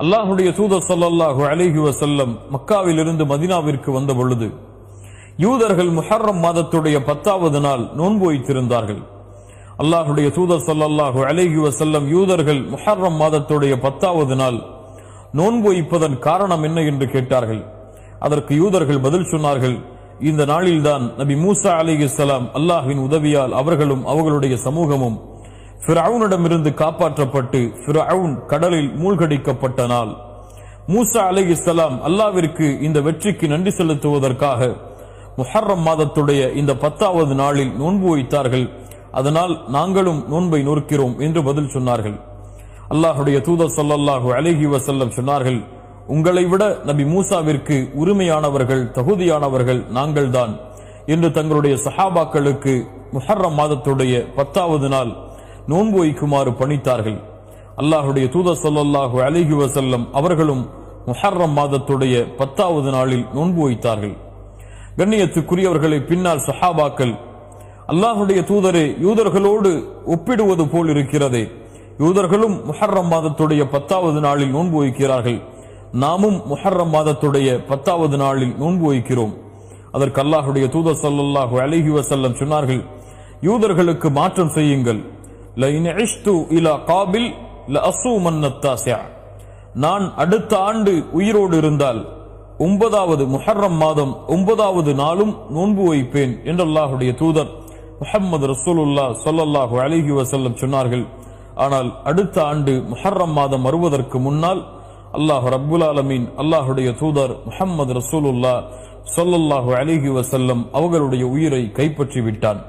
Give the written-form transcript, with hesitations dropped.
அல்லாஹுடைய தூதர் ஸல்லல்லாஹு அலைஹி வஸல்லம் மக்காவிலிருந்து மதீனாவிற்கு வந்த பொழுது யூதர்கள் முஹர்ரம் மாதத்துடைய 10வது நாள் நோன்பு வைத்திருந்தார்கள். அல்லாஹுடைய தூதர் ஸல்லல்லாஹு அலைஹி வஸல்லம் யூதர்கள் முஹர்ரம் மாதத்துடைய 10வது நாள் நோன்பு வைப்பதன் காரணம் என்ன என்று கேட்டார்கள். அதற்கு யூதர்கள் பதில் சொன்னார்கள், இந்த நாளில்தான் நபி மூசா அலைஹிஸ்ஸலாம் அல்லாஹ்வின் உதவியால் அவர்களும் அவர்களுடைய சமூகமும் ஃபிரௌனிடமிருந்து காப்பாற்றப்பட்டு ஃபிரௌன் கடலில் மூழ்கடிக்கப்பட்ட நாள். மூசா அலைஹிஸ்ஸலாம் அல்லாஹ்விற்கு இந்த வெற்றிக்கு நன்றி செலுத்துவதற்காக முஹர்ரம் மாதத்துடைய இந்த 10வது நாளில் நோன்பு வைத்தார்கள். அதனால் நாங்களும் நோன்பை நோக்கிறோம் என்று பதில் சொன்னார்கள். அல்லாஹுடைய தூதர் ஸல்லல்லாஹு அலைஹி வஸல்லம் சொன்னார்கள், உங்களை விட நபி மூசாவிற்கு உரிமையானவர்கள் தகுதியானவர்கள் நாங்கள்தான் என்று தங்களுடைய சஹாபாக்களுக்கு முஹர்ரம் மாதத்துடைய 10வது நாள் நோன்பு வைக்குமாறு பணித்தார்கள். அல்லாஹுடைய தூதர் ஸல்லல்லாஹு அலைஹி வஸல்லம் அவர்களும் முஹர்ரம் மாதத்துடைய 10வது நாளில் நோன்பு வைத்தார்கள். கண்ணியத்துக்குரியவர்களை பின்னால் சஹாபாக்கள், அல்லாஹுடைய தூதரே, யூதர்களோடு ஒப்பிடுவது போல் இருக்கிறதே, யூதர்களும் முஹர்ரம் மாதத்துடைய 10வது நாளில் நோன்பு வைக்கிறார்கள், நாமும் முஹர்ரம் மாதத்துடைய 10வது நாளில் நோன்பு வைக்கிறோம். அதற்கு அல்லாஹுடைய தூதர் ஸல்லல்லாஹு அலைஹி வஸல்லம் சொன்னார்கள், யூதர்களுக்கு மாற்றம் செய்யுங்கள். லஇன் இஷ்து இலா காபில் லஅஸூமன்ன التاسع, நான் அடுத்த ஆண்டு உயிரோடு இருந்தால் 9வது முஹர்ரம் மாதம் 9வது நாளும் நோன்பு வைப்பேன் என்று அல்லாஹுடைய தூதர் முஹம்மது ரசூலுல்லாஹ் ஸல்லல்லாஹு அலைஹி வஸல்லம் சொன்னார்கள். ஆனால் அடுத்த ஆண்டு முஹர்ரம் மாதம் வருவதற்கு முன்னால் அல்லாஹ் ரப்புல் ஆலமீன் அல்லாஹுடைய தூதர் முஹம்மது ரசூலுல்லாஹ் ஸல்லல்லாஹு அலைஹி வஸல்லம் அவர்களுடைய உயிரை கைப்பற்றி விட்டான்.